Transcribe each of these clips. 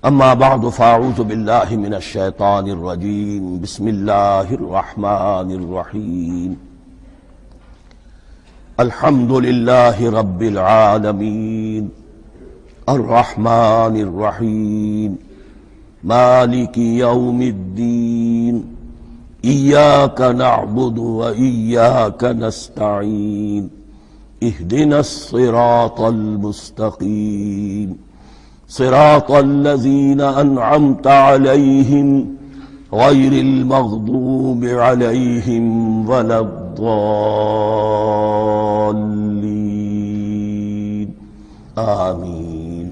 اما بعد فاعوذ باللہ من الشیطان الرجیم بسم اللہ الرحمن الرحیم الحمد للہ رب العالمین الرحمن الرحیم مالک یوم الدین ایاک نعبد وإیاک نستعین اہدنا الصراط المستقیم صراط الذين أنعمت عليهم غير المغضوب عليهم ولا الضالين آمين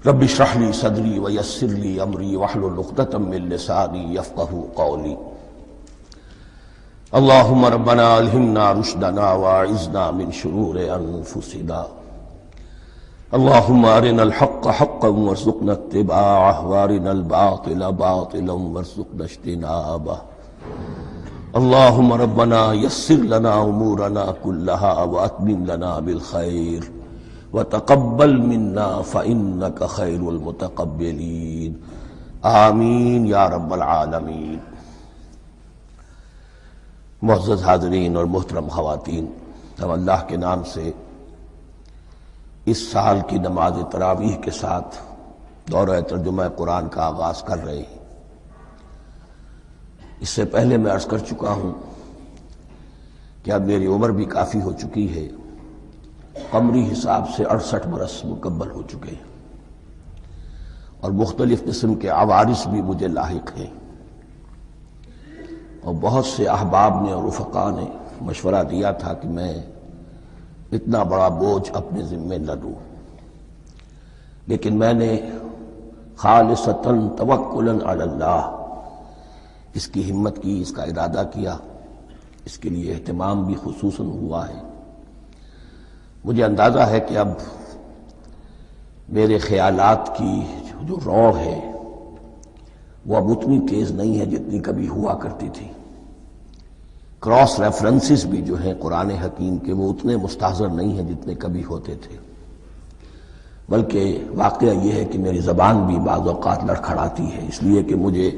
رب اشرح لي صدري ويسر لي أمري واحلل عقدة من لساني يفقهوا قولي اللهم ربنا ألهمنا رشدنا وأعذنا من شرور أنفسنا اللهم أرنا الحق حقا وارزقنا اتباعه وأرنا الباطل باطلا وارزقنا اجتنابه اللهم ربنا يسر لنا أمورنا كلها وأتمم لنا بالخير وتقبل منا فإنك خير المتقبلين آمین یا رب العالمین۔ معزز حاضرین اور محترم خواتین، ہم اللہ کے نام سے اس سال کی نماز تراویح کے ساتھ دورہ ترجمہ قرآن کا آغاز کر رہے ہیں۔ اس سے پہلے میں عرض کر چکا ہوں کہ اب میری عمر بھی کافی ہو چکی ہے، قمری حساب سے 68 برس مکمل ہو چکے ہیں، اور مختلف قسم کے عوارض بھی مجھے لاحق ہیں، اور بہت سے احباب نے اور رفقاء نے مشورہ دیا تھا کہ میں اتنا بڑا بوجھ اپنے ذمے نہ لوں، لیکن میں نے خالصتاً توکلاً علی اللہ اس کی ہمت کی، اس کا ارادہ کیا، اس کے لیے اہتمام بھی خصوصاً ہوا ہے۔ مجھے اندازہ ہے کہ اب میرے خیالات کی جو رو ہے وہ اب اتنی تیز نہیں ہے جتنی کبھی ہوا کرتی تھی۔ کراس ریفرنسز بھی جو ہیں قرآن حکیم کے وہ اتنے مستحضر نہیں ہیں جتنے کبھی ہوتے تھے، بلکہ واقعہ یہ ہے کہ میری زبان بھی بعض اوقات لڑکھڑاتی ہے، اس لیے کہ مجھے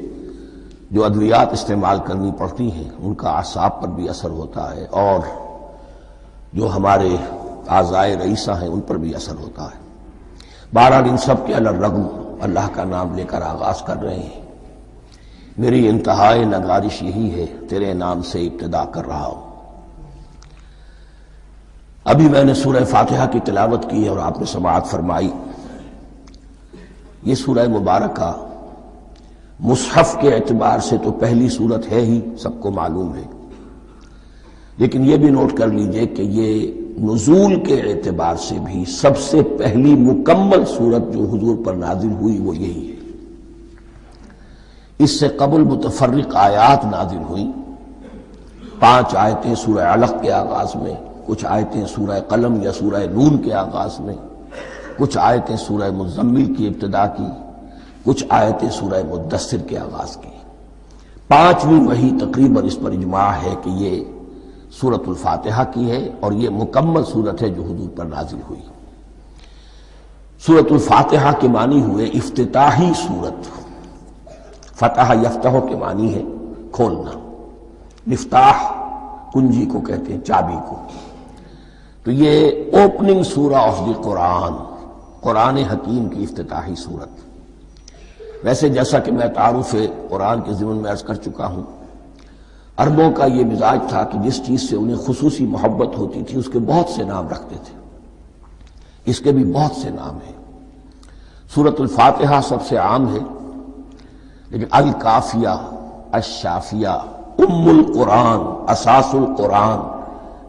جو ادویات استعمال کرنی پڑتی ہیں ان کا اعصاب پر بھی اثر ہوتا ہے، اور جو ہمارے اعضائے رئیسہ ہیں ان پر بھی اثر ہوتا ہے۔ بہرحال ان سب کے علی الرغم اللہ کا نام لے کر آغاز کر رہے ہیں۔ میری انتہائی نگارش یہی ہے، تیرے نام سے ابتدا کر رہا ہوں۔ ابھی میں نے سورہ فاتحہ کی تلاوت کی اور آپ نے سماعت فرمائی۔ یہ سورہ مبارکہ مصحف کے اعتبار سے تو پہلی سورت ہے ہی، سب کو معلوم ہے، لیکن یہ بھی نوٹ کر لیجئے کہ یہ نزول کے اعتبار سے بھی سب سے پہلی مکمل سورت جو حضور پر نازل ہوئی وہ یہی ہے۔ اس سے قبل متفرق آیات نازل ہوئیں، 5 آیتیں سورہ علق کے آغاز میں، کچھ آیتیں سورہ قلم یا سورہ نون کے آغاز میں، کچھ آیتیں سورہ مزمل کی ابتدا کی، کچھ آیتیں سورہ مدثر کے آغاز کی۔ 5ویں وحی تقریباً اس پر اجماع ہے کہ یہ سورۃ الفاتحہ کی ہے، اور یہ مکمل سورت ہے جو حضور پر نازل ہوئی۔ سورۃ الفاتحہ کے معنی ہوئے افتتاحی سورت، فتح یفتح کے معنی ہے کھولنا، مفتاح کنجی کو کہتے ہیں، چابی کو۔ تو یہ اوپننگ سورہ آف دی قرآن، قرآن حکیم کی افتتاحی صورت۔ ویسے جیسا کہ میں تعارف قرآن کے ضمن میں عرض کر چکا ہوں، عربوں کا یہ مزاج تھا کہ جس چیز سے انہیں خصوصی محبت ہوتی تھی اس کے بہت سے نام رکھتے تھے، اس کے بھی بہت سے نام ہیں۔ سورۃ الفاتحہ سب سے عام ہے، لیکن الکافیہ، الشافیہ، ام القرآن، اساس القرآن،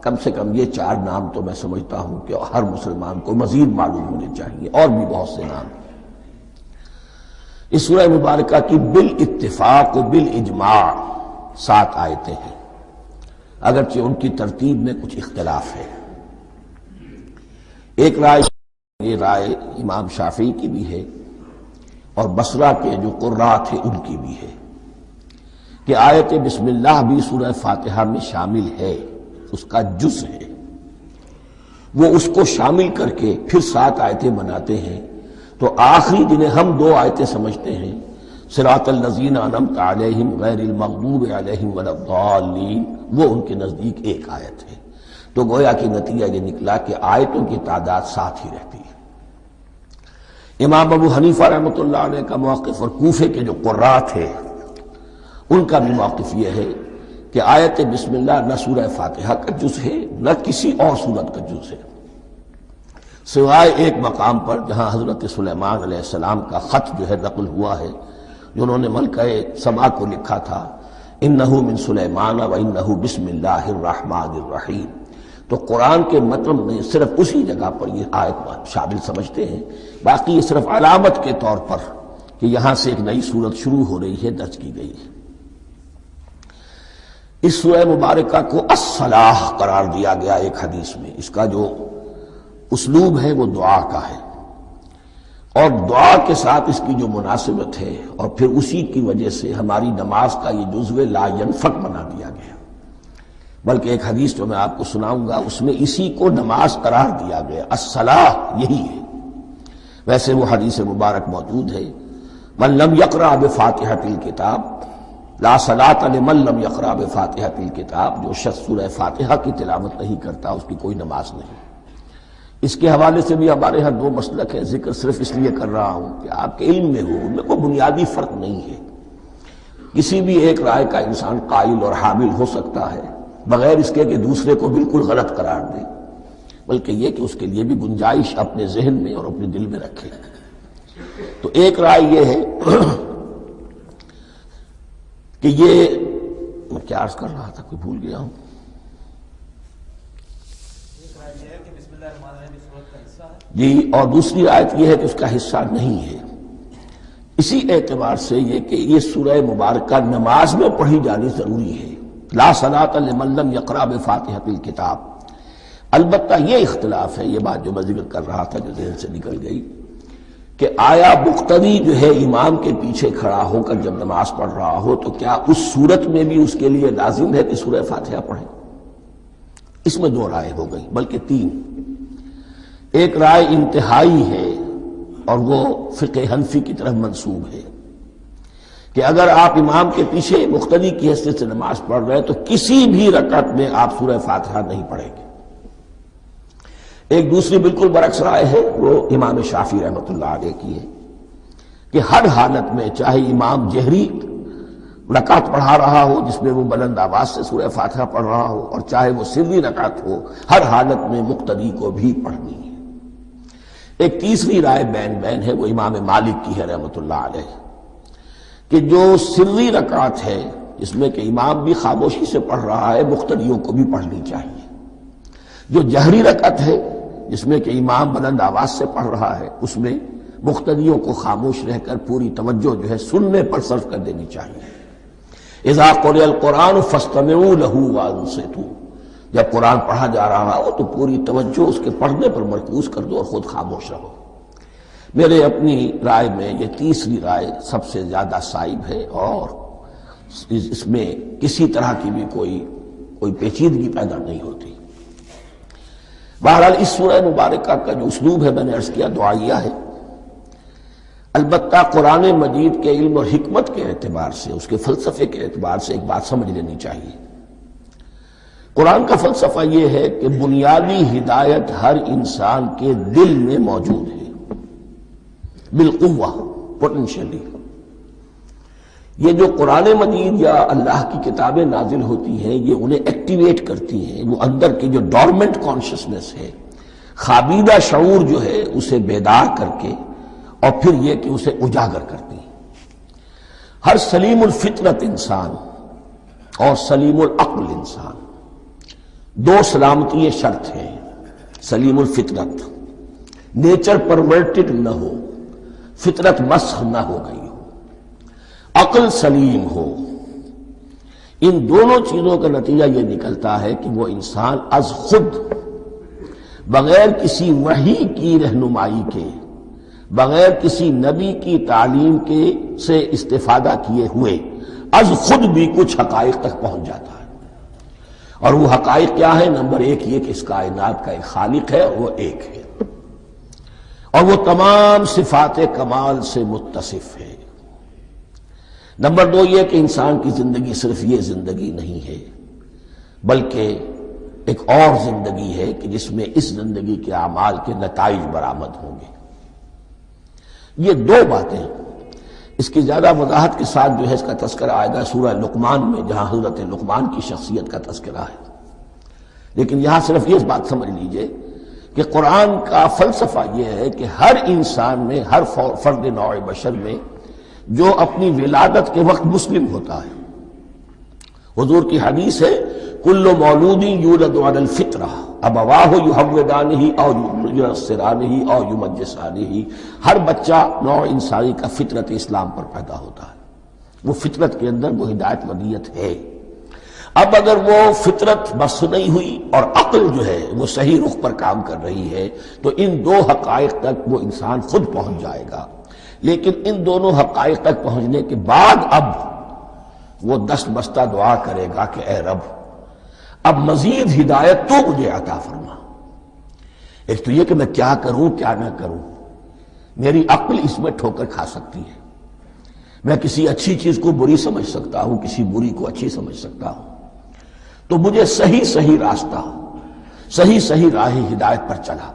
کم سے کم یہ 4 نام تو میں سمجھتا ہوں کہ ہر مسلمان کو مزید معلوم ہونے چاہیے، اور بھی بہت سے نام ہیں۔ اس سورہ مبارکہ کی بالاتفاق و بالاجماع 7 آیتیں ہیں، اگرچہ ان کی ترتیب میں کچھ اختلاف ہے۔ ایک رائے یہ رائے امام شافعی کی بھی ہے، اور بصرہ کے جو قراء تھے ان کی بھی ہے، کہ آیت بسم اللہ بھی سورہ فاتحہ میں شامل ہے، اس کا جز ہے، وہ اس کو شامل کر کے پھر 7 آیتیں بناتے ہیں، تو آخری جنہیں ہم 2 آیتیں سمجھتے ہیں، صراط الذین انعمت علیہم غیر المغضوب علیہم ولا الضالین، وہ ان کے نزدیک ایک آیت ہے۔ تو گویا کہ نتیجہ یہ نکلا کہ آیتوں کی تعداد 7 ہی رہتی ہے۔ امام ابو حنیفہ رحمۃ اللہ علیہ کا موقف اور کوفے کے جو قراء تھے ان کا بھی موقف یہ ہے کہ آیت بسم اللہ نہ سورہ فاتحہ کا جز ہے نہ کسی اور سورت کا جز ہے، سوائے ایک مقام پر جہاں حضرت سلیمان علیہ السلام کا خط جو ہے نقل ہوا ہے، جنہوں نے ملکہ سما کو لکھا تھا انہ من سلیمان و انہ بسم اللہ الرحمن الرحیم، تو قرآن کے متن میں صرف اسی جگہ پر یہ آیت شامل سمجھتے ہیں، باقی یہ صرف علامت کے طور پر کہ یہاں سے ایک نئی سورت شروع ہو رہی ہے درج کی گئی ہے۔ اس سورہ مبارکہ کو الصلاح قرار دیا گیا ایک حدیث میں، اس کا جو اسلوب ہے وہ دعا کا ہے، اور دعا کے ساتھ اس کی جو مناسبت ہے، اور پھر اسی کی وجہ سے ہماری نماز کا یہ جزو لا ینفک بنا دیا گیا، بلکہ ایک حدیث جو میں آپ کو سناؤں گا اس میں اسی کو نماز قرار دیا گیا، الصلاح یہی ہے۔ ویسے وہ حدیث مبارک موجود ہے، من لم یقرأ بفاتحۃ الکتاب لا صلاۃ لمن لم یقرأ بفاتحۃ الکتاب، جو شخص سورہ فاتحہ کی تلاوت نہیں کرتا اس کی کوئی نماز نہیں۔ اس کے حوالے سے بھی ہمارے ہاں 2 مسلک ہیں، ذکر صرف اس لیے کر رہا ہوں کہ آپ کے علم میں ہو، ان میں کوئی بنیادی فرق نہیں ہے، کسی بھی ایک رائے کا انسان قائل اور حامل ہو سکتا ہے بغیر اس کے کہ دوسرے کو بالکل غلط قرار دے، بلکہ یہ کہ اس کے لیے بھی گنجائش اپنے ذہن میں اور اپنے دل میں رکھے۔ تو ایک رائے یہ ہے کہ یہ میں کیا عرض کر رہا تھا، کوئی بھول گیا ہوں۔ جی، اور دوسری آیت یہ ہے کہ اس کا حصہ نہیں ہے، اسی اعتبار سے یہ کہ یہ سورہ مبارکہ نماز میں پڑھی جانی ضروری ہے، لا صلاۃ لمن لم یقرأ بفاتحۃ الکتاب۔ البتہ یہ اختلاف ہے، یہ بات جو میں ذکر کر رہا تھا جو ذہن سے نکل گئی، کہ آیا مقتدی جو ہے امام کے پیچھے کھڑا ہو کر جب نماز پڑھ رہا ہو تو کیا اس صورت میں بھی اس کے لیے لازم ہے کہ سورہ فاتحہ پڑھے؟ اس میں 2 رائے ہو گئی، بلکہ 3۔ ایک رائے انتہائی ہے اور وہ فقہ حنفی کی طرف منسوب ہے کہ اگر آپ امام کے پیچھے مقتدی کی حیثیت سے نماز پڑھ رہے تو کسی بھی رکعت میں آپ سورہ فاتحہ نہیں پڑھیں گے۔ ایک دوسری بالکل برعکس رائے ہے، وہ امام شافعی رحمۃ اللہ علیہ کی ہے کہ ہر حالت میں چاہے امام جہری رکعت پڑھا رہا ہو جس میں وہ بلند آواز سے سورہ فاتحہ پڑھ رہا ہو، اور چاہے وہ سری رکعت ہو، ہر حالت میں مقتدی کو بھی پڑھنی ہے۔ ایک تیسری رائے بین ہے، وہ امام مالک کی ہے رحمۃ اللہ علیہ، کہ جو سری رکعت ہے جس میں کہ امام بھی خاموشی سے پڑھ رہا ہے مقتدیوں کو بھی پڑھنی چاہیے، جو جہری رکعت ہے جس میں کہ امام بلند آواز سے پڑھ رہا ہے اس میں مقتدیوں کو خاموش رہ کر پوری توجہ جو ہے سننے پر صرف کر دینی چاہیے۔ اذا قرئ القرآن فاستمعوا له وانصتوا، جب قرآن پڑھا جا رہا ہو تو پوری توجہ اس کے پڑھنے پر مرکوز کر دو اور خود خاموش رہو۔ میرے اپنی رائے میں یہ تیسری رائے سب سے زیادہ صائب ہے، اور اس میں کسی طرح کی بھی کوئی پیچیدگی پیدا نہیں ہوتی۔ بہرحال اس سورہ مبارکہ کا جو اسلوب ہے میں نے عرض کیا دعائیہ ہے، البتہ قرآن مجید کے علم اور حکمت کے اعتبار سے، اس کے فلسفے کے اعتبار سے ایک بات سمجھ لینی چاہیے۔ قرآن کا فلسفہ یہ ہے کہ بنیادی ہدایت ہر انسان کے دل میں موجود ہے، بالقوہ، پوٹینشلی۔ یہ جو قرآن مجید یا اللہ کی کتابیں نازل ہوتی ہیں یہ انہیں ایکٹیویٹ کرتی ہیں، وہ اندر کی جو ڈورمنٹ کانشسنس ہے، خوابیدہ شعور جو ہے اسے بیدار کر کے، اور پھر یہ کہ اسے اجاگر کرتی ہیں۔ ہر سلیم الفطرت انسان اور سلیم العقل انسان، 2 سلامتی شرط ہیں۔ سلیم الفطرت، نیچر پرورٹڈ نہ ہو، فطرت مسخ نہ ہو گئی ہو، عقل سلیم ہو، ان دونوں چیزوں کا نتیجہ یہ نکلتا ہے کہ وہ انسان از خود، بغیر کسی وحی کی رہنمائی کے، بغیر کسی نبی کی تعلیم کے سے استفادہ کیے ہوئے از خود بھی کچھ حقائق تک پہنچ جاتا ہے، اور وہ حقائق کیا ہے؟ نمبر ایک یہ کہ اس کائنات کا ایک خالق ہے اور وہ ایک ہے، اور وہ تمام صفات کمال سے متصف ہے۔ نمبر دو یہ کہ انسان کی زندگی صرف یہ زندگی نہیں ہے، بلکہ ایک اور زندگی ہے کہ جس میں اس زندگی کے اعمال کے نتائج برآمد ہوں گے۔ یہ دو باتیں، اس کی زیادہ وضاحت کے ساتھ جو ہے اس کا تذکرہ آئے گا سورہ لقمان میں، جہاں حضرت لقمان کی شخصیت کا تذکرہ ہے۔ لیکن یہاں صرف یہ بات سمجھ لیجئے کہ قرآن کا فلسفہ یہ ہے کہ ہر انسان میں، ہر فرد نوع بشر میں جو اپنی ولادت کے وقت مسلم ہوتا ہے، حضور کی حدیث ہے کل مولود یولد علی الفطرہ ابواہ یحودانہ او ینصرانہ او یمجسانہ، ہر بچہ نوع انسانی کا فطرت اسلام پر پیدا ہوتا ہے، وہ فطرت کے اندر وہ ہدایت ودیت ہے۔ اب اگر وہ فطرت بس نہیں ہوئی اور عقل جو ہے وہ صحیح رخ پر کام کر رہی ہے تو ان دو حقائق تک وہ انسان خود پہنچ جائے گا۔ لیکن ان دونوں حقائق تک پہنچنے کے بعد اب وہ دست بستہ دعا کرے گا کہ اے رب اب مزید ہدایت تو مجھے عطا فرما۔ ایک تو یہ کہ میں کیا کروں کیا نہ کروں، میری عقل اس میں ٹھوکر کھا سکتی ہے، میں کسی اچھی چیز کو بری سمجھ سکتا ہوں، کسی بری کو اچھی سمجھ سکتا ہوں، تو مجھے صحیح راستہ، صحیح راہ ہدایت پر چلا۔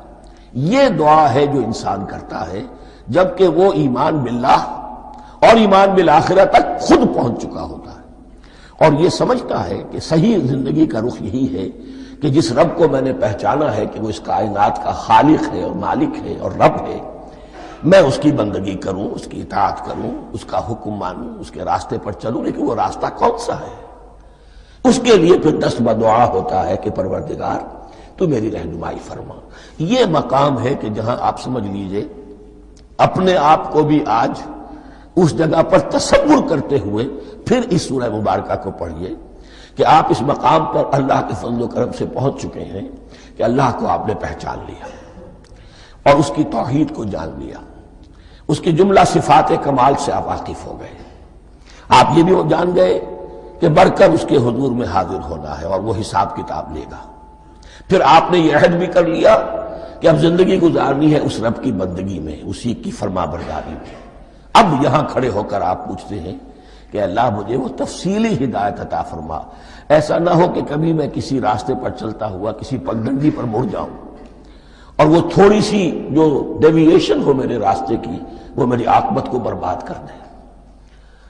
یہ دعا ہے جو انسان کرتا ہے جبکہ وہ ایمان باللہ اور ایمان بالآخرہ تک خود پہنچ چکا ہوتا ہے، اور یہ سمجھتا ہے کہ صحیح زندگی کا رخ یہی ہے کہ جس رب کو میں نے پہچانا ہے کہ وہ اس کائنات کا خالق ہے اور مالک ہے اور رب ہے، میں اس کی بندگی کروں، اس کی اطاعت کروں، اس کا حکم مانوں، اس کے راستے پر چلوں۔ لیکن وہ راستہ کون سا ہے؟ اس کے لیے پھر دست بدعا ہوتا ہے کہ پروردگار تو میری رہنمائی فرما۔ یہ مقام ہے کہ جہاں آپ سمجھ لیجئے اپنے آپ کو بھی آج اس جگہ پر تصور کرتے ہوئے پھر اس سورہ مبارکہ کو پڑھیے کہ آپ اس مقام پر اللہ کے فضل و کرم سے پہنچ چکے ہیں کہ اللہ کو آپ نے پہچان لیا اور اس کی توحید کو جان لیا، اس کی جملہ صفات کمال سے آپ واقف ہو گئے۔ آپ یہ بھی جان گئے کہ بڑھ کر اس کے حضور میں حاضر ہونا ہے اور وہ حساب کتاب لے گا۔ پھر آپ نے یہ عہد بھی کر لیا کہ اب زندگی گزارنی ہے اس رب کی بندگی میں، اسی کی فرما برداری میں۔ اب یہاں کھڑے ہو کر آپ پوچھتے ہیں کہ اللہ مجھے وہ تفصیلی ہدایت عطا فرما، ایسا نہ ہو کہ کبھی میں کسی راستے پر چلتا ہوا کسی پگڈنڈی پر مڑ جاؤں اور وہ تھوڑی سی جو ڈیویشن ہو میرے راستے کی وہ میری عاقبت کو برباد کر دے۔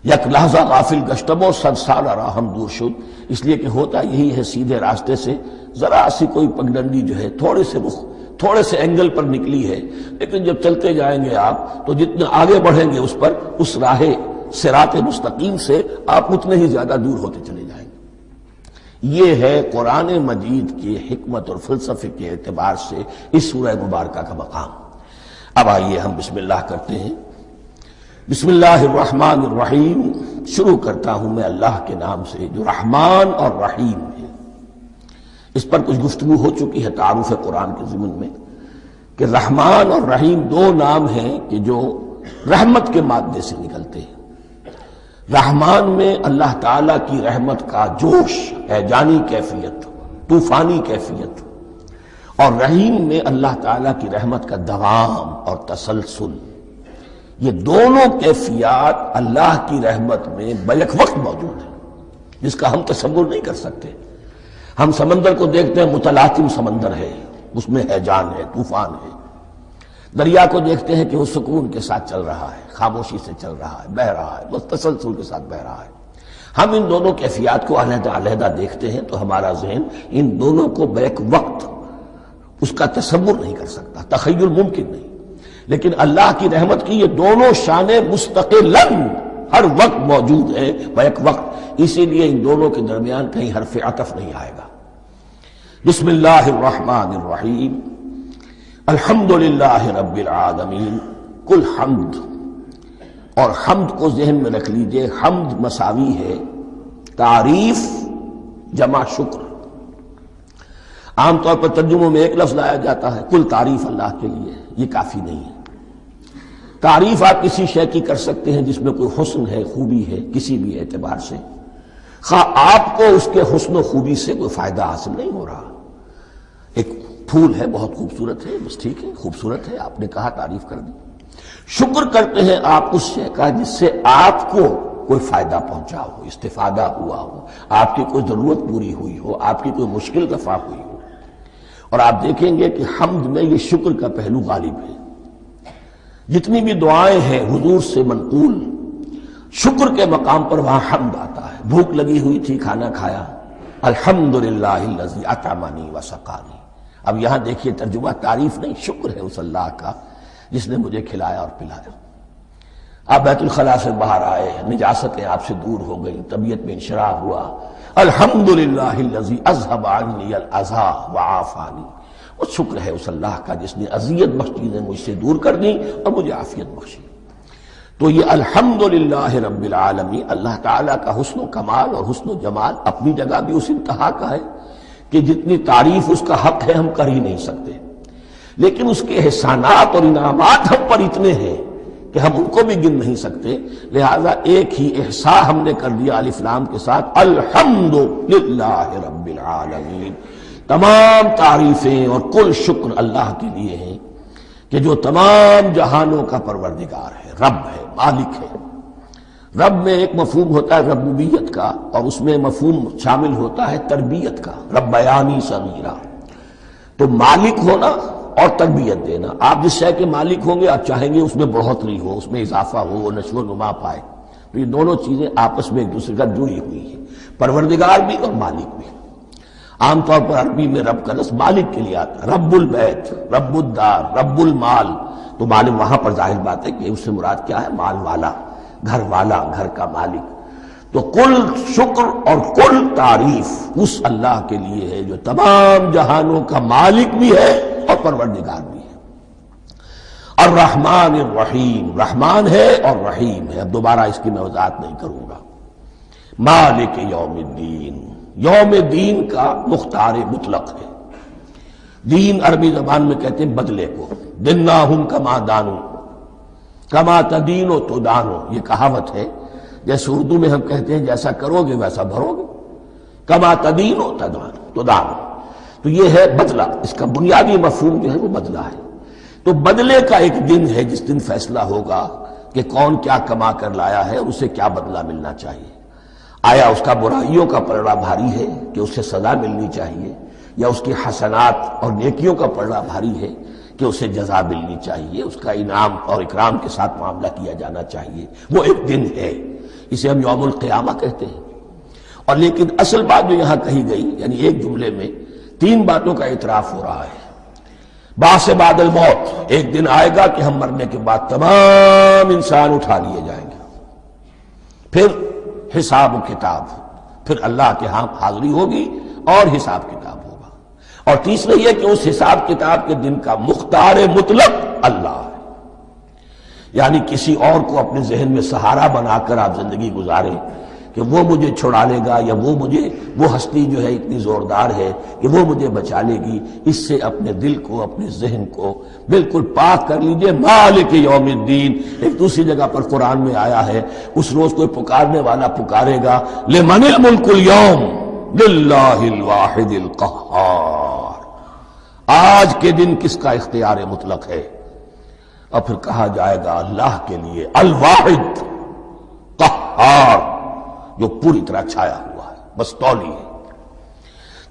یک لحظہ غافل گشتم و صد سال راہم دور شد، اس لیے کہ ہوتا یہی ہے سیدھے راستے سے ذرا سی کوئی پگڈنڈی جو ہے تھوڑے سے اینگل پر نکلی ہے، لیکن جب چلتے جائیں گے آپ تو جتنے آگے بڑھیں گے اس پر، اس راہ صراط مستقیم سے آپ اتنے ہی زیادہ دور ہوتے چلے جائیں گے۔ یہ ہے قرآن مجید کی حکمت اور فلسفے کے اعتبار سے اس سورہ مبارکہ کا مقام۔ اب آئیے ہم بسم اللہ کرتے ہیں۔ بسم اللہ الرحمن الرحیم، شروع کرتا ہوں میں اللہ کے نام سے جو رحمان اور رحیم ہے۔ اس پر کچھ گفتگو ہو چکی ہے تعارف قرآن کے ضمن میں کہ رحمان اور رحیم دو نام ہیں کہ جو رحمت کے مادے سے نکلتے ہیں۔ رحمان میں اللہ تعالیٰ کی رحمت کا جوش، ہیجانی کیفیت، طوفانی کیفیت، اور رحیم میں اللہ تعالیٰ کی رحمت کا دوام اور تسلسل۔ یہ دونوں کیفیات اللہ کی رحمت میں بیک وقت موجود ہیں، جس کا ہم تصور نہیں کر سکتے۔ ہم سمندر کو دیکھتے ہیں، متلاطم سمندر ہے، اس میں ہیجان ہے، طوفان ہے۔ دریا کو دیکھتے ہیں کہ وہ سکون کے ساتھ چل رہا ہے، خاموشی سے چل رہا ہے، بہہ رہا ہے، بس تسلسل کے ساتھ بہہ رہا ہے۔ ہم ان دونوں کیفیات کو علیحدہ علیحدہ دیکھتے ہیں تو ہمارا ذہن ان دونوں کو بیک وقت اس کا تصور نہیں کر سکتا، تخیل ممکن نہیں۔ لیکن اللہ کی رحمت کی یہ دونوں شانیں مستقلاً ہر وقت موجود ہیں بیک وقت، اسی لیے ان دونوں کے درمیان کہیں حرف عطف نہیں آئے گا۔ بسم اللہ الرحمن الرحیم، الحمد للہ رب العالمین، کل حمد، اور حمد کو ذہن میں رکھ لیجئے، حمد مساوی ہے تعریف جمع شکر۔ عام طور پر ترجموں میں ایک لفظ لایا جاتا ہے، کل تعریف اللہ کے لیے، یہ کافی نہیں ہے۔ تعریف آپ کسی شے کی کر سکتے ہیں جس میں کوئی حسن ہے، خوبی ہے، کسی بھی اعتبار سے، خواہ آپ کو اس کے حسن و خوبی سے کوئی فائدہ حاصل نہیں ہو رہا. ایک پھول ہے، بہت خوبصورت ہے، بس ٹھیک ہے، خوبصورت ہے، آپ نے کہا، تعریف کر دی. شکر کرتے ہیں آپ اس شے کا جس سے آپ کو کوئی فائدہ پہنچا ہو، استفادہ ہوا ہو، آپ کی کوئی ضرورت پوری ہوئی ہو، آپ کی کوئی مشکل رفع ہوئی ہو. اور آپ دیکھیں گے کہ حمد میں یہ شکر کا پہلو غالب ہے. جتنی بھی دعائیں ہیں حضور سے منقول، شکر کے مقام پر وہاں حمد آتا ہے. بھوک لگی ہوئی تھی، کھانا کھایا، الحمدللہ الذی اطعمنی وسقانی. اب یہاں دیکھیے ترجمہ تعریف نہیں، شکر ہے اس اللہ کا جس نے مجھے کھلایا اور پلایا. آپ بیت الخلاء سے باہر آئے، نجاستیں آپ سے دور ہو گئی، طبیعت میں انشراح ہوا، الحمدللہ الذی اذھب عنی الاذی وعافانی. وہ شکر ہے اس اللہ کا جس نے اذیت بخش چیزیں مجھ سے دور کر دیں اور مجھے عافیت بخشی. تو یہ الحمدللہ رب العالمین اللہ تعالیٰ کا حسن و کمال اور حسن و جمال اپنی جگہ بھی اس انتہا کا ہے کہ جتنی تعریف اس کا حق ہے ہم کر ہی نہیں سکتے. لیکن اس کے احسانات اور انعامات ہم پر اتنے ہیں کہ ہم ان کو بھی گن نہیں سکتے. لہذا ایک ہی احساء ہم نے کر دیا الف لام کے ساتھ، الحمدللہ رب العالمین. تمام تعریفیں اور کل شکر اللہ کے لیے ہیں کہ جو تمام جہانوں کا پروردگار ہے، رب ہے، مالک ہے. رب میں ایک مفہوم ہوتا ہے ربوبیت کا، اور اس میں مفہوم شامل ہوتا ہے تربیت کا، ربیانی صغیرہ. تو مالک ہونا اور تربیت دینا. آپ جس شے کے مالک ہوں گے آپ چاہیں گے اس میں بڑھوتری ہو، اس میں اضافہ ہو، وہ نشو و نما پائے. تو یہ دونوں چیزیں آپس میں ایک دوسرے کا جڑی ہوئی ہیں، پروردگار بھی اور مالک بھی. عام طور پر عربی میں رب کا لفظ مالک کے لیے آتا ہے، رب البیت، رب الدار، رب المال. تو مالک وہاں پر ظاہر بات ہے کہ اس سے مراد کیا ہے؟ مال والا، گھر والا، گھر کا مالک. تو کل شکر اور کل تعریف اس اللہ کے لیے ہے جو تمام جہانوں کا مالک بھی ہے اور پروردگار بھی ہے. الرحمن الرحیم، رحمان ہے اور رحیم ہے. اب دوبارہ اس کی میں وضاحت نہیں کروں گا. مالک یوم الدین، یوم دین کا مختار مطلق ہے. دین عربی زبان میں کہتے ہیں بدلے کو. دناہم کما دانو کما تدینو تو دانو، یہ کہاوت ہے. جیسے اردو میں ہم کہتے ہیں جیسا کرو گے ویسا بھرو گے، کما تدینو تو دانو. تو یہ ہے بدلہ، اس کا بنیادی مفہوم جو ہے وہ بدلہ ہے. تو بدلے کا ایک دن ہے جس دن فیصلہ ہوگا کہ کون کیا کما کر لایا ہے اور اسے کیا بدلہ ملنا چاہیے. آیا اس کا برائیوں کا پلڑا بھاری ہے کہ اسے سزا ملنی چاہیے، یا اس کی حسنات اور نیکیوں کا پلڑا بھاری ہے کہ اسے جزا ملنی چاہیے، اس کا انعام اور اکرام کے ساتھ معاملہ کیا جانا چاہیے. وہ ایک دن ہے، اسے ہم یوم القیامہ کہتے ہیں. اور لیکن اصل بات جو یہاں کہی گئی، یعنی ایک جملے میں تین باتوں کا اعتراف ہو رہا ہے. بعث بعد الموت، ایک دن آئے گا کہ ہم مرنے کے بعد تمام انسان اٹھا لیے جائیں گے. پھر حساب و کتاب، پھر اللہ کے ہاں حاضری ہوگی اور حساب کتاب ہوگا. اور تیسرا یہ کہ اس حساب کتاب کے دن کا مختار مطلق اللہ ہے. یعنی کسی اور کو اپنے ذہن میں سہارا بنا کر آپ زندگی گزاریں کہ وہ مجھے چھڑا لے گا، یا وہ ہستی جو ہے اتنی زوردار ہے کہ وہ مجھے بچا لے گی. اس سے اپنے دل کو، اپنے ذہن کو بالکل پاک کر لیجئے. مالک یوم الدین، ایک دوسری جگہ پر قرآن میں آیا ہے اس روز کوئی پکارنے والا پکارے گا لمن الملک اليوم للہ الواحد القہار. آج کے دن کس کا اختیار مطلق ہے؟ اور پھر کہا جائے گا اللہ کے لیے الواحد قہار، جو پوری طرح چھایا ہوا ہے، بس تولی ہے.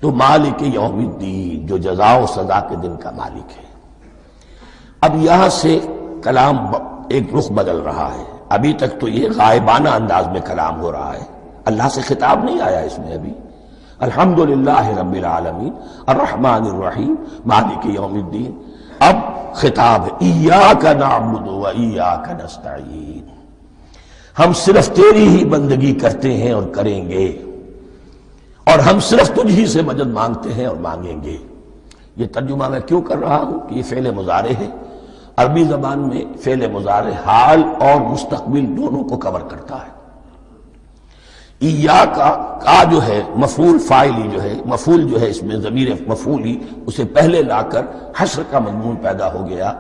تو مالک یوم الدین، جو جزا و سزا کے دن کا مالک ہے. اب یہاں سے کلام ایک رخ بدل رہا ہے. ابھی تک تو یہ غائبانہ انداز میں کلام ہو رہا ہے، اللہ سے خطاب نہیں آیا اس میں ابھی. الحمدللہ رب العالمین الرحمن الرحیم مالک یوم الدین. اب خطاب ہے ایاک نعبد و ایاک نستعین، ہم صرف تیری ہی بندگی کرتے ہیں اور کریں گے، اور ہم صرف تجھ ہی سے مدد مانگتے ہیں اور مانگیں گے. یہ ترجمہ میں کیوں کر رہا ہوں کہ یہ فعل مضارع ہے. عربی زبان میں فعل مضارع حال اور مستقبل دونوں کو کور کرتا ہے. ایاک کا جو ہے مفعول فاعلی جو ہے، مفعول جو ہے اس میں ضمیر مفعولی اسے پہلے لا کر حشر کا مضمون پیدا ہو گیا.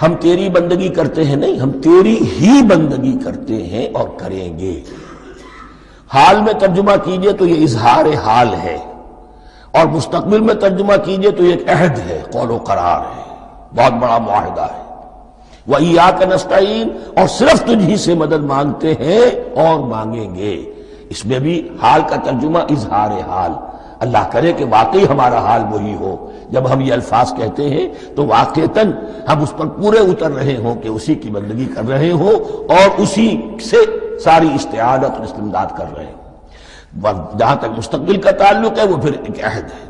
ہم تیری بندگی کرتے ہیں نہیں، ہم تیری ہی بندگی کرتے ہیں اور کریں گے. حال میں ترجمہ کیجئے تو یہ اظہار حال ہے، اور مستقبل میں ترجمہ کیجئے تو یہ ایک عہد ہے، قول و قرار ہے، بہت بڑا معاہدہ ہے۔ وَإِيَّاكَ نَسْتَعِينُ، اور صرف تجھ ہی سے مدد مانگتے ہیں اور مانگیں گے۔ اس میں بھی حال کا ترجمہ اظہار حال، اللہ کرے کہ واقعی ہمارا حال وہی ہو، جب ہم یہ الفاظ کہتے ہیں تو واقعتاً ہم اس پر پورے اتر رہے ہوں کہ اسی کی بندگی کر رہے ہوں اور اسی سے ساری استعانت اور استمداد کر رہے ہیں۔ جہاں تک مستقبل کا تعلق ہے وہ پھر ایک عہد ہے۔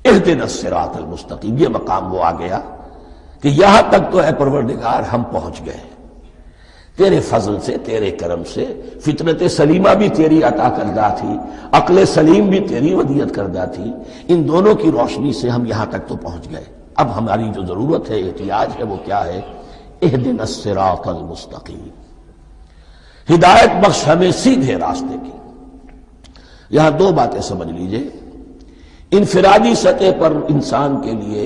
اہدنا الصراط المستقیم، یہ مقام وہ آ گیا کہ یہاں تک تو اے پروردگار ہم پہنچ گئے، تیرے فضل سے، تیرے کرم سے۔ فطرت سلیمہ بھی تیری عطا کردہ تھی، عقل سلیم بھی تیری ودیعت کردہ تھی، ان دونوں کی روشنی سے ہم یہاں تک تو پہنچ گئے۔ اب ہماری جو ضرورت ہے، احتیاج ہے، وہ کیا ہے؟ اہدنا الصراط المستقیم، ہدایت بخش ہمیں سیدھے راستے کی۔ یہاں دو باتیں سمجھ لیجئے۔ انفرادی سطح پر انسان کے لیے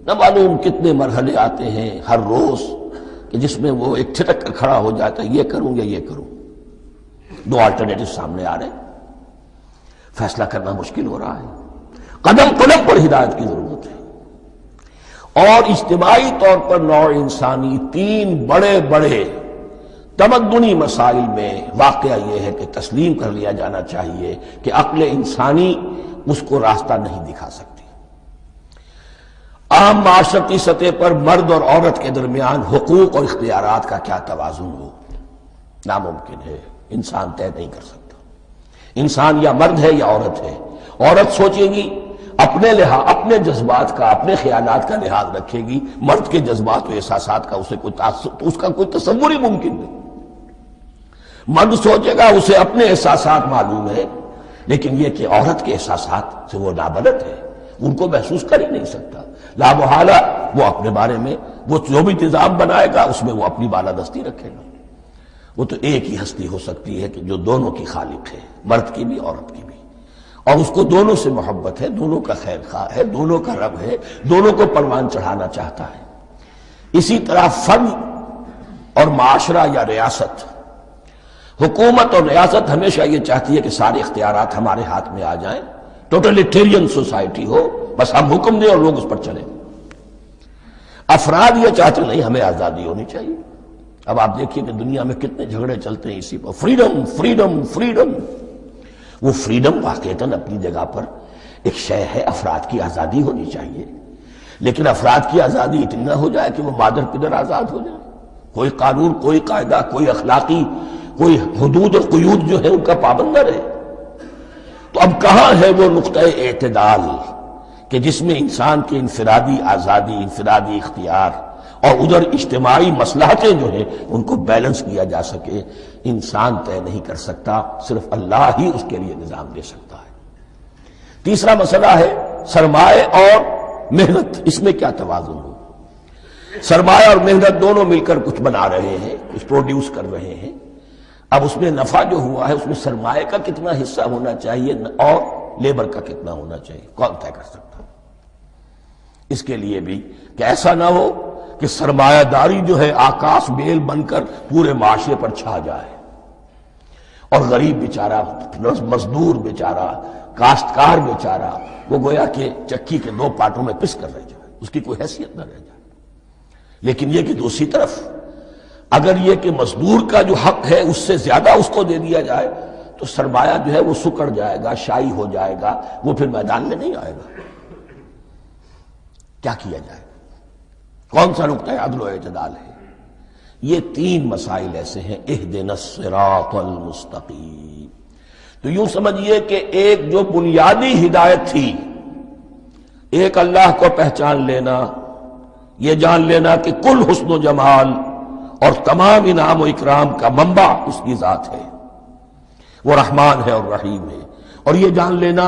نہ معلوم کتنے مرحلے آتے ہیں ہر روز کہ جس میں وہ ایک ٹھٹک کر کھڑا ہو جاتا ہے، یہ کروں یا یہ کروں، دو آلٹرنیٹو سامنے آ رہے ہیں، فیصلہ کرنا مشکل ہو رہا ہے۔ قدم قدم پر ہدایت کی ضرورت ہے، اور اجتماعی طور پر نوع انسانی تین بڑے بڑے تمدنی مسائل میں واقعہ یہ ہے کہ تسلیم کر لیا جانا چاہیے کہ عقل انسانی اس کو راستہ نہیں دکھا سکتی۔ عام معاشرتی سطح پر مرد اور عورت کے درمیان حقوق اور اختیارات کا کیا توازن ہو، ناممکن ہے، انسان طے نہیں کر سکتا۔ انسان یا مرد ہے یا عورت ہے۔ عورت سوچے گی اپنے جذبات کا، اپنے خیالات کا لحاظ رکھے گی، مرد کے جذبات و احساسات کا اس کا کوئی تصور ہی ممکن نہیں۔ مرد سوچے گا اسے اپنے احساسات معلوم ہے، لیکن یہ کہ عورت کے احساسات سے وہ نابلد ہے، ان کو محسوس کر ہی نہیں سکتا۔ لا محالہ وہ اپنے بارے میں وہ جو بھی نظام بنائے گا اس میں وہ اپنی بالادستی رکھے گا۔ وہ تو ایک ہی ہستی ہو سکتی ہے کہ جو دونوں کی خالق ہے، مرد کی بھی عورت کی بھی، اور اس کو دونوں سے محبت ہے، دونوں کا خیر خواہ ہے، دونوں کا رب ہے، دونوں کو پروان چڑھانا چاہتا ہے۔ اسی طرح فرد اور معاشرہ یا ریاست، حکومت اور ریاست ہمیشہ یہ چاہتی ہے کہ سارے اختیارات ہمارے ہاتھ میں آ جائیں، ٹوٹلیٹیرین سوسائٹی ہو، بس ہم حکم دیں اور لوگ اس پر چلیں۔ افراد یہ چاہتے نہیں، ہمیں آزادی ہونی چاہیے۔ اب آپ دیکھیے کہ دنیا میں کتنے جھگڑے چلتے ہیں اسی پر، فریڈم فریڈم فریڈم۔ وہ فریڈم واقعتاً اپنی جگہ پر ایک شے ہے، افراد کی آزادی ہونی چاہیے، لیکن افراد کی آزادی اتنی نہ ہو جائے کہ وہ مادر پدر آزاد ہو جائے، کوئی قانون، کوئی قاعدہ، کوئی اخلاقی کوئی حدود اور قیود جو ہے ان کا پابند نہ رہے۔ تو اب کہاں ہے وہ نقطہ اعتدال کہ جس میں انسان کی انفرادی آزادی، انفرادی اختیار اور ادھر اجتماعی مصلحتیں جو ہیں ان کو بیلنس کیا جا سکے؟ انسان طے نہیں کر سکتا، صرف اللہ ہی اس کے لیے نظام دے سکتا ہے۔ تیسرا مسئلہ ہے سرمایہ اور محنت، اس میں کیا توازن ہو؟ سرمایہ اور محنت دونوں مل کر کچھ بنا رہے ہیں، کچھ پروڈیوس کر رہے ہیں۔ اب اس میں نفع جو ہوا ہے اس میں سرمایہ کا کتنا حصہ ہونا چاہیے اور لیبر کا کتنا ہونا چاہیے، کون طے کر سکتا ہے؟ اس کے لیے بھی کہ ایسا نہ ہو کہ سرمایہ داری جو ہے آکاش بیل بن کر پورے معاشرے پر چھا جائے، اور غریب بیچارہ، مزدور بیچارہ، کاشتکار بیچارہ وہ گویا کہ چکی کے دو پارٹوں میں پس کر رہ جائے، اس کی کوئی حیثیت نہ رہ جائے۔ لیکن یہ کہ دوسری طرف اگر یہ کہ مزدور کا جو حق ہے اس سے زیادہ اس کو دے دیا جائے تو سرمایہ جو ہے وہ سکڑ جائے گا، شائی ہو جائے گا، وہ پھر میدان میں نہیں آئے گا۔ کیا کیا جائے؟ کون سا نقطہ عدل و اعتدال ہے؟ یہ تین مسائل ایسے ہیں، اہدنا الصراط المستقیم۔ تو یوں سمجھیے کہ ایک جو بنیادی ہدایت تھی، ایک اللہ کو پہچان لینا، یہ جان لینا کہ کل حسن و جمال اور تمام انعام و اکرام کا منبع اس کی ذات ہے، وہ رحمان ہے اور رحیم ہے، اور یہ جان لینا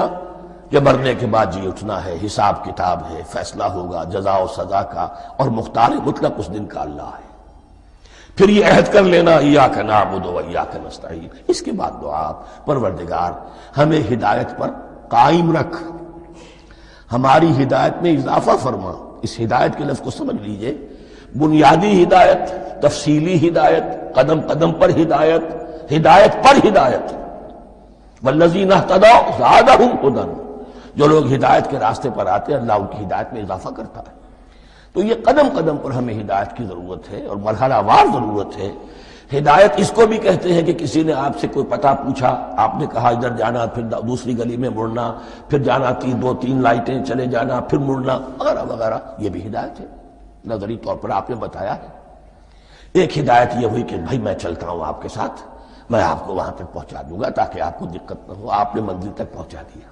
کہ مرنے کے بعد جی اٹھنا ہے، حساب کتاب ہے، فیصلہ ہوگا جزا و سزا کا، اور مختار مطلق اس دن کا اللہ ہے۔ پھر یہ عہد کر لینا ایاک نعبد و ایاک نستعین۔ اس کے بعد دعا، پروردگار ہمیں ہدایت پر قائم رکھ، ہماری ہدایت میں اضافہ فرما۔ اس ہدایت کے لفظ کو سمجھ لیجئے، بنیادی ہدایت، تفصیلی ہدایت، قدم قدم پر ہدایت، ہدایت پر ہدایت۔ والذین اہتدوا زادہم ھدی، جو لوگ ہدایت کے راستے پر آتے ہیں اللہ ان کی ہدایت میں اضافہ کرتا ہے۔ تو یہ قدم قدم پر ہمیں ہدایت کی ضرورت ہے اور مرحلہ وار ضرورت ہے۔ ہدایت اس کو بھی کہتے ہیں کہ کسی نے آپ سے کوئی پتہ پوچھا، آپ نے کہا ادھر جانا، پھر دوسری گلی میں مڑنا، پھر جانا 2-3 لائٹیں چلے جانا، پھر مڑنا وغیرہ وغیرہ، یہ بھی ہدایت ہے، نظری طور پر آپ نے بتایا ہے۔ ایک ہدایت یہ ہوئی کہ بھائی میں چلتا ہوں آپ کے ساتھ، میں آپ کو وہاں تک پہنچا دوں گا تاکہ آپ کو دقت نہ ہو، آپ نے منزل تک پہنچا دیا۔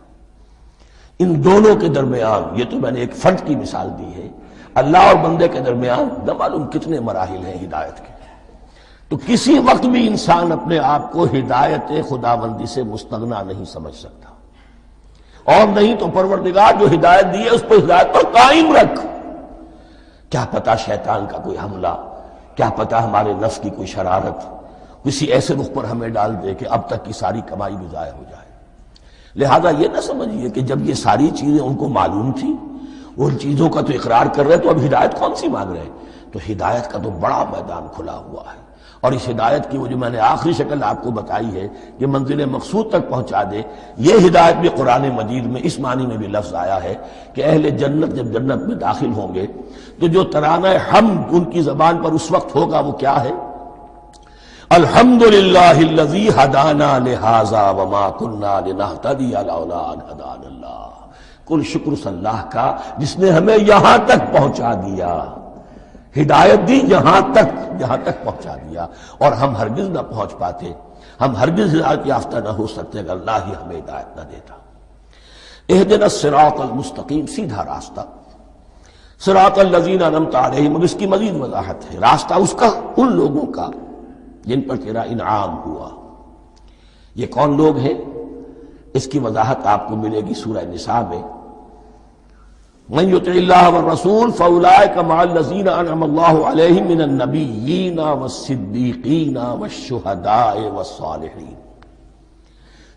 ان دونوں کے درمیان، یہ تو میں نے ایک فرد کی مثال دی ہے، اللہ اور بندے کے درمیان نہ معلوم کتنے مراحل ہیں ہدایت کے۔ تو کسی وقت بھی انسان اپنے آپ کو ہدایت خداوندی سے مستغنا نہیں سمجھ سکتا، اور نہیں تو پروردگار جو ہدایت دی ہے اس پر ہدایت پر قائم رکھ۔ کیا پتہ شیطان کا کوئی حملہ، کیا پتہ ہمارے نفس کی کوئی شرارت کسی ایسے رخ پر ہمیں ڈال دے کہ اب تک کی ساری کمائی بھی ضائع ہو جائے۔ لہذا یہ نہ سمجھیے کہ جب یہ ساری چیزیں ان کو معلوم تھی، ان چیزوں کا تو اقرار کر رہے تو اب ہدایت کون سی مانگ رہے ہیں؟ تو ہدایت کا تو بڑا میدان کھلا ہوا ہے، اور اس ہدایت کی وہ جو میں نے آخری شکل آپ کو بتائی ہے کہ منزل مقصود تک پہنچا دے، یہ ہدایت بھی قرآن مجید میں اس معنی میں بھی لفظ آیا ہے کہ اہل جنت جب جنت میں داخل ہوں گے تو جو ترانہ حمد ان کی زبان پر اس وقت ہوگا وہ کیا ہے؟ الحمدللہ الذی ہدانا لہذا وما کنا لنہتدی لولا ان ہدانا اللہ۔ کل شکر اس اللہ کا جس نے ہمیں یہاں تک پہنچا دیا، ہدایت دی یہاں تک پہنچا دیا، اور ہم ہرگز نہ پہنچ پاتے، ہم ہرگز ہدایت یافتہ نہ ہو سکتے اگر اللہ ہی ہمیں ہدایت نہ دیتا۔ اہدنا الصراط المستقیم، سیدھا راستہ، صراط الذین انعمت علیہم، اب اس کی مزید وضاحت ہے، راستہ اس کا ان لوگوں کا جن پر تیرا انعام ہوا۔ یہ کون لوگ ہیں؟ اس کی وضاحت آپ کو ملے گی سورہ نساء میں، من یطع اللہ والرسول فاولئک مع الذین انعم اللہ علیہم من النبیین والصدیقین والشہداء والصالحین۔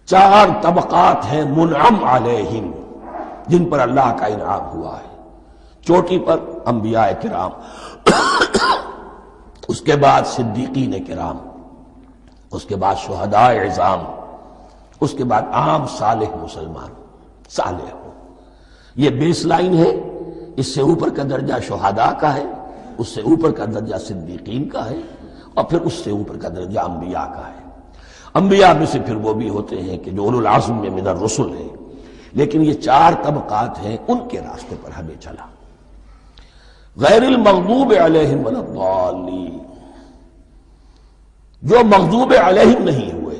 4 طبقات ہیں منعم علیہم جن پر اللہ کا انعام ہوا ہے۔ چوٹی پر انبیاء کرام، اس کے بعد صدیقین کرام، اس کے بعد شہداء عظام، اس کے بعد عام صالح مسلمان، صالح ہو۔ یہ بیس لائن ہے، اس سے اوپر کا درجہ شہداء کا ہے، اس سے اوپر کا درجہ صدیقین کا ہے، اور پھر اس سے اوپر کا درجہ انبیاء کا ہے۔ انبیاء میں سے پھر وہ بھی ہوتے ہیں کہ جو اولو العزم میں من الرسل ہیں، لیکن یہ 4 طبقات ہیں، ان کے راستے پر ہمیں چلا۔ غیر المغضوب علیہم ولا الضالین، جو مغضوب علیہم نہیں ہوئے،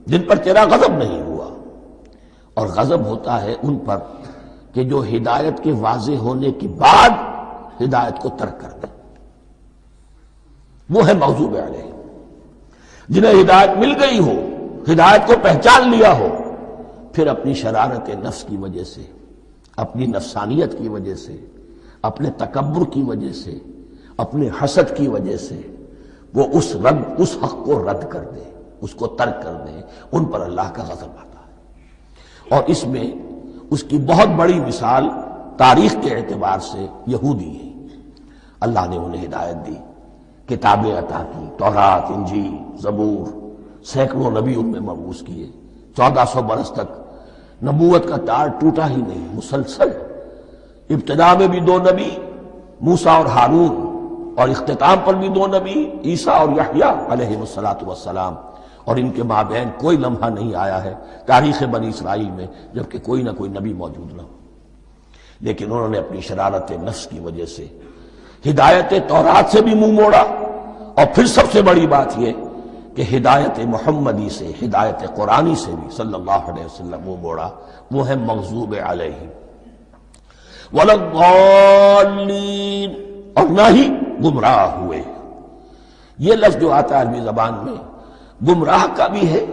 جن پر تیرا غضب نہیں ہوا، اور غضب ہوتا ہے ان پر کہ جو ہدایت کے واضح ہونے کے بعد ہدایت کو ترک کر دیں، وہ ہے مغضوب علیہم۔ جنہیں ہدایت مل گئی ہو، ہدایت کو پہچان لیا ہو، پھر اپنی شرارت نفس کی وجہ سے، اپنی نفسانیت کی وجہ سے، اپنے تکبر کی وجہ سے، اپنے حسد کی وجہ سے وہ اس حق کو رد کر دیں، اس کو ترک کر دیں، ان پر اللہ کا غضب آتا ہے۔ اور اس میں اس کی بہت بڑی مثال تاریخ کے اعتبار سے یہودی ہے۔ اللہ نے انہیں ہدایت دی، کتابیں عطا کی، تورات، انجیل، زبور، سینکڑوں نبی ان میں مبعوث کیے، 1400 برس تک نبوت کا تار ٹوٹا ہی نہیں، مسلسل۔ ابتدا میں بھی 2 نبی، موسیٰ اور ہارون، اور اختتام پر بھی 2 نبی، عیسیٰ اور یحییٰ علیہ السلام، اور ان کے مابین کوئی لمحہ نہیں آیا ہے تاریخ بنی اسرائیل میں جبکہ کوئی نہ کوئی نبی موجود نہ ہو۔ لیکن انہوں نے اپنی شرارت نفس کی وجہ سے ہدایت تورات سے بھی منہ موڑا، اور پھر سب سے بڑی بات یہ کہ ہدایت محمدی سے، ہدایت قرآنی سے بھی صلی اللہ علیہ وسلم منہ موڑا، وہ ہے مغضوب علیہم ولا الضالین، اور نہ ہی گمراہ ہوئے۔ یہ لفظ جو آتا ہے عربی زبان میں گمراہ کا بھی ہے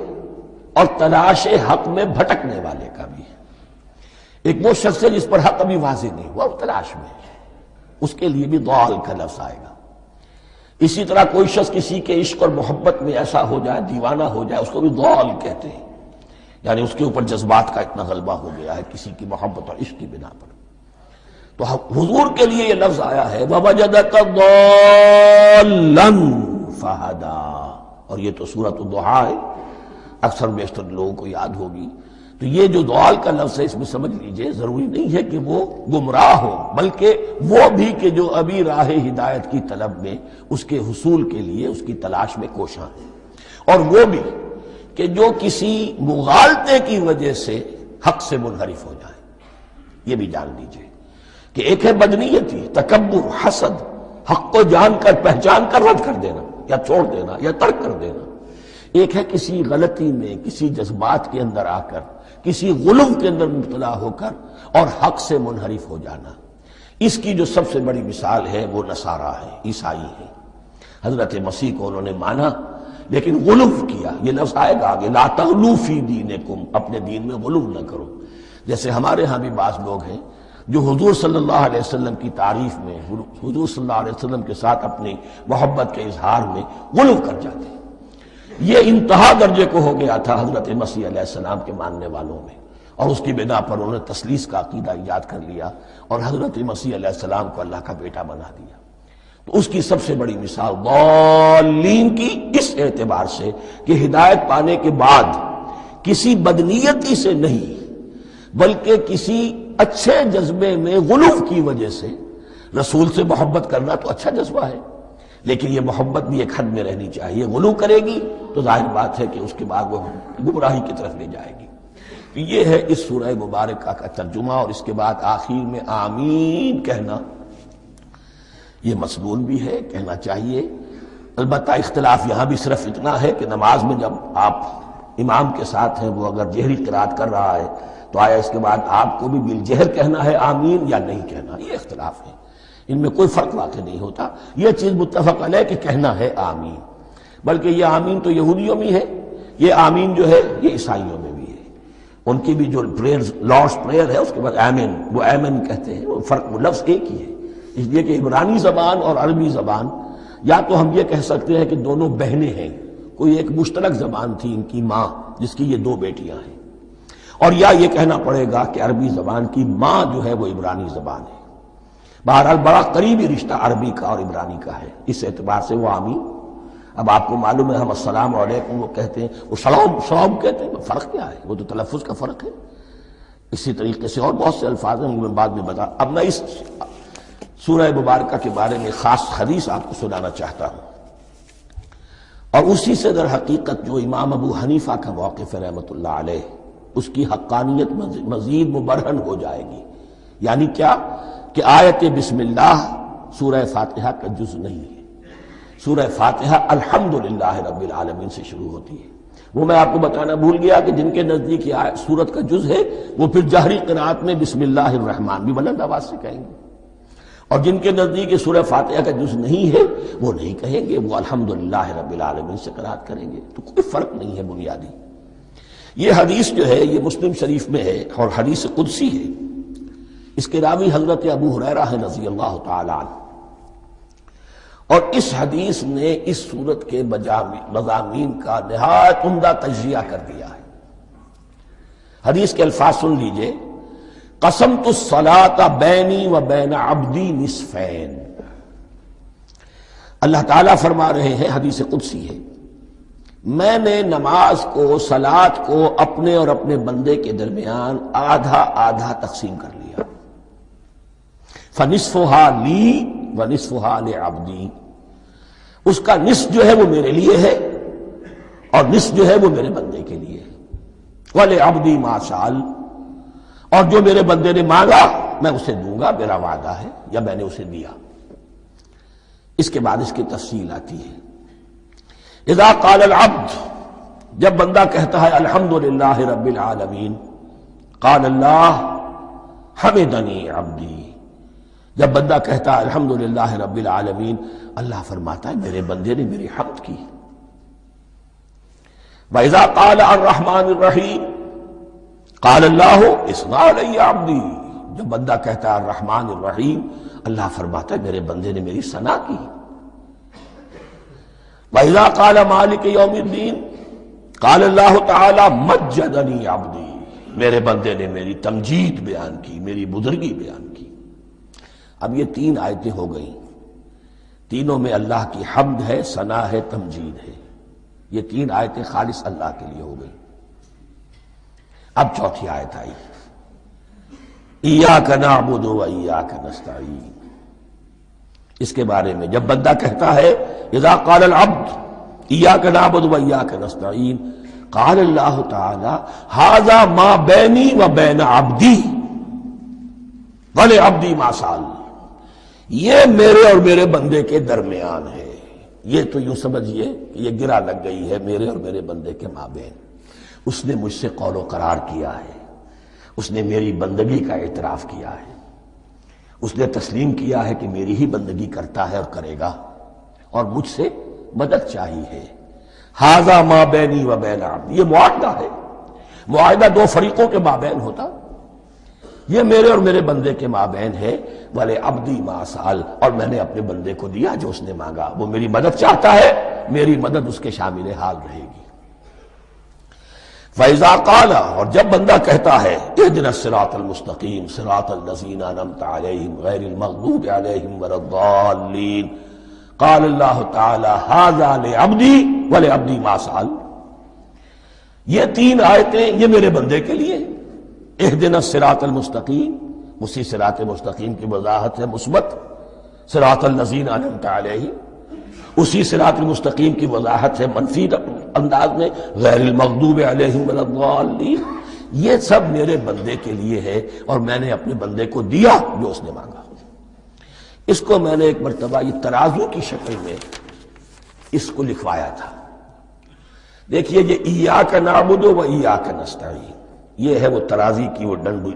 اور تلاش حق میں بھٹکنے والے کا بھی ہے۔ ایک وہ شخص ہے جس پر حق ابھی واضح نہیں ہوا، وہ تلاش میں ہے، اس کے لیے بھی ضال کا لفظ آئے گا۔ اسی طرح کوئی شخص کسی کے عشق اور محبت میں ایسا ہو جائے، دیوانہ ہو جائے، اس کو بھی ضال کہتے ہیں، یعنی اس کے اوپر جذبات کا اتنا غلبہ ہو گیا ہے کسی کی محبت اور عشق کی بنا پر۔ تو حضور کے لیے یہ لفظ آیا ہے وَوَجَدَكَ ضَالًّا فَهَدَىٰ، اور یہ تو سورۃ الضحیٰ ہے، اکثر بیشتر لوگوں کو یاد ہوگی. تو یہ جو ضلال کا لفظ ہے اس میں سمجھ لیجئے ضروری نہیں ہے کہ وہ گمراہ ہو، بلکہ وہ بھی کہ جو ابھی راہ ہدایت کی طلب میں اس کے حصول کے لیے اس کی تلاش میں کوشاں ہیں، اور وہ بھی کہ جو کسی مغالطے کی وجہ سے حق سے منحرف ہو جائے. یہ بھی جان لیجئے کہ ایک ہے بدنیتی، تکبر، حسد، حق کو جان کر پہچان کر رد کر دینا یا چھوڑ دینا یا ترک کر دینا. ایک ہے کسی غلطی میں، کسی جذبات کے اندر آ کر، کسی غلو کے اندر مبتلا ہو کر اور حق سے منحرف ہو جانا. اس کی جو سب سے بڑی مثال ہے وہ نصارہ ہے، عیسائی ہے. حضرت مسیح کو انہوں نے مانا لیکن غلو کیا. یہ لفظ آئے گا آگے، لا تغلو فی دینکم، اپنے دین میں غلو نہ کرو. جیسے ہمارے ہاں بھی بعض لوگ ہیں جو حضور صلی اللہ علیہ وسلم کی تعریف میں، حضور صلی اللہ علیہ وسلم کے ساتھ اپنی محبت کے اظہار میں غلو کر جاتے ہیں. یہ انتہا درجے کو ہو گیا تھا حضرت مسیح علیہ السلام کے ماننے والوں میں، اور اس کی بنا پر انہوں نے تثلیث کا عقیدہ ایجاد کر لیا اور حضرت مسیح علیہ السلام کو اللہ کا بیٹا بنا دیا. تو اس کی سب سے بڑی مثال ضالین کی اس اعتبار سے کہ ہدایت پانے کے بعد کسی بدنیتی سے نہیں بلکہ کسی اچھے جذبے میں غلو کی وجہ سے. رسول سے محبت کرنا تو اچھا جذبہ ہے، لیکن یہ محبت بھی ایک حد میں رہنی چاہیے. غلو کرے گی تو ظاہر بات ہے کہ اس کے بعد وہ گمراہی کی طرف لے جائے گی. یہ ہے اس سورہ مبارکہ کا ترجمہ، اور اس کے بعد آخر میں آمین کہنا یہ مسنون بھی ہے، کہنا چاہیے. البتہ اختلاف یہاں بھی صرف اتنا ہے کہ نماز میں جب آپ امام کے ساتھ ہیں، وہ اگر جہری قرات کر رہا ہے تو آیا اس کے بعد آپ کو بھی بالجہر کہنا ہے آمین یا نہیں کہنا. یہ اختلاف ہے، ان میں کوئی فرق واقع نہیں ہوتا. یہ چیز متفق علیہ کہ کہنا ہے آمین، بلکہ یہ آمین تو یہودیوں میں ہے، یہ آمین جو ہے یہ عیسائیوں میں بھی ہے. ان کی بھی جو پریئر، لارڈس پریئر ہے، اس کے بعد آمین، وہ آمین کہتے ہیں. وہ فرق، وہ لفظ ایک ہی ہے، اس لیے کہ عبرانی زبان اور عربی زبان یا تو ہم یہ کہہ سکتے ہیں کہ دونوں بہنیں ہیں، کوئی ایک مشترک زبان تھی ان کی ماں جس کی یہ دو بیٹیاں ہیں، اور یا یہ کہنا پڑے گا کہ عربی زبان کی ماں جو ہے وہ عبرانی زبان ہے. بہرحال بڑا قریبی رشتہ عربی کا اور عبرانی کا ہے، اس اعتبار سے وہ آمین. اب آپ کو معلوم ہے ہم السلام علیکم وہ کہتے ہیں، وہ سلام کہتے ہیں، فرق کیا ہے؟ وہ تو تلفظ کا فرق ہے. اسی طریقے سے اور بہت سے الفاظ ہیں، میں بعد میں بتا. اب میں اس سورہ مبارکہ کے بارے میں خاص حدیث آپ کو سنانا چاہتا ہوں، اور اسی سے در حقیقت جو امام ابو حنیفہ کا موقف ہے رحمۃ اللہ علیہ، اس کی حقانیت مزید مبرہن ہو جائے گی. یعنی کیا کہ آیت بسم اللہ سورہ فاتحہ کا جز نہیں ہے. سورہ فاتحہ الحمدللہ رب العالمین سے شروع ہوتی ہے. وہ میں آپ کو بتانا بھول گیا کہ جن کے نزدیک یہ سورت کا جز ہے وہ پھر جہری قرات میں بسم اللہ الرحمن بھی بلند آواز سے کہیں گے، اور جن کے نزدیک یہ سورہ فاتحہ کا جز نہیں ہے وہ نہیں کہیں گے، وہ الحمدللہ رب العالمین سے قرات کریں گے. تو کوئی فرق نہیں ہے بنیادی. یہ حدیث جو ہے یہ مسلم شریف میں ہے اور حدیث قدسی ہے. اس کے راوی حضرت ابو ہریرہ ہے رضی اللہ تعالی عنہ، اور اس حدیث نے اس سورت کے مضامین کا نہایت عمدہ تجزیہ کر دیا ہے. حدیث کے الفاظ سن لیجئے، قسمت الصلاۃ بینی و بین عبدی نصفین. اللہ تعالیٰ فرما رہے ہیں، حدیث قدسی ہے، میں نے نماز کو، صلاۃ کو اپنے اور اپنے بندے کے درمیان آدھا آدھا تقسیم کر لیا. فنصفها لی ونصفها لعبدی. اس کا نصف جو ہے وہ میرے لیے ہے اور نصف جو ہے وہ میرے بندے کے لیے ہے. وَلِعَبْدِي مَا سَأَلَ، اور جو میرے بندے نے مانگا میں اسے دوں گا، میرا وعدہ ہے یا میں نے اسے دیا. اس کے بعد اس کی تفصیل آتی ہے. اذا قال العبد، جب بندہ کہتا ہے الحمدللہ رب العالمین، قال اللہ حمدنی عبدی. جب بندہ کہتا ہے الحمدللہ رب العالمین، اللہ فرماتا ہے میرے بندے نے میری حمد کی. وَإِذَا قَالَ الرَّحْمَٰنِ الرَّحِيمِ قَالَ اللَّهُ اثْنَىٰ عَلَيَّ عَبْدِي. جب بندہ کہتا ہے الرحمن الرحیم، اللہ فرماتا ہے میرے بندے نے میری ثنا کی. وَإِذَا قَالَ مَالِكِ يَوْمِ الدِّينِ قَالَ اللَّهُ تَعَالَىٰ مَجَّدَنِي عَبْدِي. میرے بندے نے میری تمجید بیان کی، میری بزرگی بیان کی. اب یہ تین آیتیں ہو گئیں، تینوں میں اللہ کی حمد ہے، ثنا ہے، تمجید ہے. یہ 3 آیتیں خالص اللہ کے لیے ہو گئی۔ اب چوتھی آیت آئی، ایاک نعبد و ایاک نستعین۔ اس کے بارے میں جب بندہ کہتا ہے اذا قال العبد ایاک نعبد و ایاک نستعین، قال اللہ تعالی ھذا ما بینی و بین عبدی ولعبدی ما سأل، یہ میرے اور میرے بندے کے درمیان ہے۔ یہ تو یوں سمجھیے کہ یہ گرہ لگ گئی ہے میرے اور میرے بندے کے مابین۔ اس نے مجھ سے قول و قرار کیا ہے، اس نے میری بندگی کا اعتراف کیا ہے، اس نے تسلیم کیا ہے کہ میری ہی بندگی کرتا ہے اور کرے گا، اور مجھ سے مدد چاہیے ہے۔ ھذا ما بینی و بین عبدی، یہ معاہدہ ہے، معاہدہ 2 فریقوں کے مابین ہوتا، یہ میرے اور میرے بندے کے مابین ہے۔ وَلِ عَبْدِي مَا سَأَلَ، اور میں نے اپنے بندے کو دیا جو اس نے مانگا، وہ میری مدد چاہتا ہے، میری مدد اس کے شامل حال رہے گی۔ فَإِذَا قَالَ، اور جب بندہ کہتا ہے اهْدِنَا الصِّرَاطَ الْمُسْتَقِيمَ صِرَاطَ الَّذِينَ أَنْعَمْتَ عَلَيْهِمْ غَيْرِ الْمَغْضُوبِ عَلَيْهِمْ وَلَا الضَّالِّينَ، قال اللہ تعالی ھذا لعبدی ولعبدی ما سأل، یہ 3 آیتیں یہ میرے بندے کے لیے ہیں۔ اهدنا الصراط المستقیم، اسی صراط مستقیم کی وضاحت ہے مثبت، صراط الذین انعمت علیہم، اسی صراط المستقیم کی وضاحت ہے منفی انداز میں، غیر المغضوب علیہم ولا الضالین۔ یہ سب میرے بندے کے لیے ہے اور میں نے اپنے بندے کو دیا جو اس نے مانگا۔ اس کو میں نے ایک مرتبہ یہ ترازو کی شکل میں اس کو لکھوایا تھا۔ دیکھیے یہ ایاک نعبد و ایاک نستعین، یہ ہے وہ ترازی کی وہ ڈنڈی۔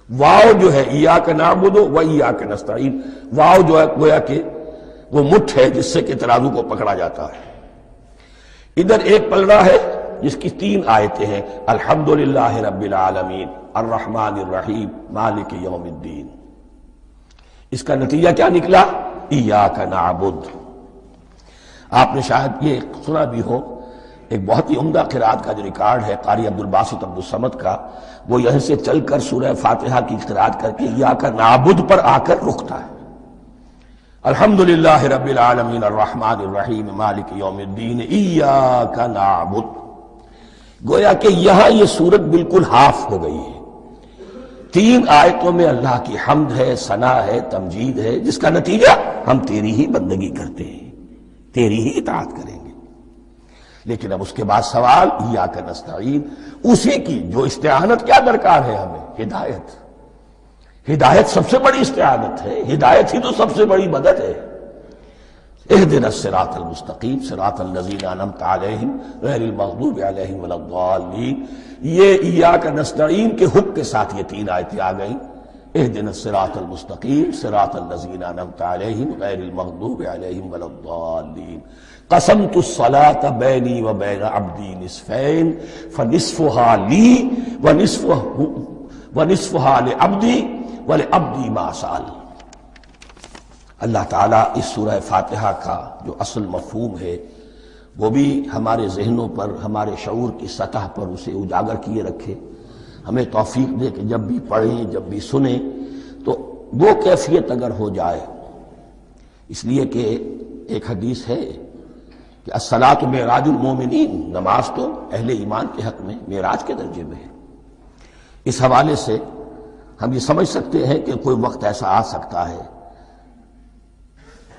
واو جو ہے ایاک نعبد و ایاک نستعین، واو جو ہے گویا کہ وہ مٹھ ہے جس سے کہ ترازو کو پکڑا جاتا ہے۔ ادھر ایک پلڑا ہے جس کی 3 آیتیں ہیں، الحمدللہ رب العالمین الرحمن الرحیم مالک یوم الدین۔ اس کا نتیجہ کیا نکلا؟ ایاک نعبد۔ آپ نے شاید یہ سنا بھی ہو، ایک بہت ہی عمدہ قرات کا جو ریکارڈ ہے قاری عبدالباسط عبدالصمد کا، وہ یہیں سے چل کر سورہ فاتحہ کی قرات کر کے ایاک نعبد پر آ کر رکتا ہے۔ الحمدللہ رب العالمین الرحمن الرحیم مالک یوم الدین ایاک نعبد۔ گویا کہ یہاں یہ صورت بالکل ہاف ہو گئی ہے۔ 3 آیتوں میں اللہ کی حمد ہے، ثنا ہے، تمجید ہے، جس کا نتیجہ ہم تیری ہی بندگی کرتے ہیں، تیری ہی اطاعت کریں گے۔ لیکن اب اس کے بعد سوال ایاک نستعین، اسی کی جو استعانت کیا درکار ہے ہمیں؟ ہدایت۔ ہدایت سب سے بڑی استعانت ہے، ہدایت ہی تو سب سے بڑی مدد ہے۔ اهدنا الصراط المستقیم صراط الذین انعمت علیہم غیر المغضوب علیہم ولا الضالین۔ یہ ایاک نستعین کے حکم کے ساتھ یہ 3 آیتیں آ گئیں، اهدنا الصراط المستقیم صراط الذین انعمت علیہم غیر المغضوب علیہم ولا الضالین۔ قسمت الصلاة بینی و بین عبدی نصفین فنصفها لی ونصفها لعبدی ولعبدی ما سأل۔ اللہ تعالیٰ اس سورہ فاتحہ کا جو اصل مفہوم ہے وہ بھی ہمارے ذہنوں پر، ہمارے شعور کی سطح پر اسے اجاگر کیے رکھے، ہمیں توفیق دے کہ جب بھی پڑھیں، جب بھی سنیں تو وہ کیفیت اگر ہو جائے۔ اس لیے کہ ایک حدیث ہے کہ الصلاۃ معراج المومنین، نماز تو اہل ایمان کے حق میں معراج کے درجے میں ہے۔ اس حوالے سے ہم یہ سمجھ سکتے ہیں کہ کوئی وقت ایسا آ سکتا ہے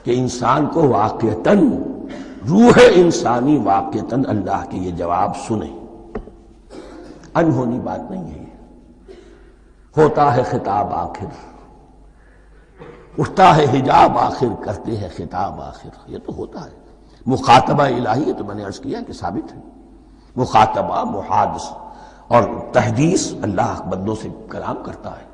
کہ انسان کو واقعتاً، روح انسانی واقعتاً اللہ کے یہ جواب سنے۔ انہونی بات نہیں ہے یہ، ہوتا ہے خطاب آخر، اٹھتا ہے حجاب آخر، کرتے ہیں خطاب آخر، یہ تو ہوتا ہے۔ مخاطبہ الہی، یہ تو میں نے عرض کیا کہ ثابت ہے، مخاطبہ، محادث اور تحدیث، اللہ بندوں سے کلام کرتا ہے۔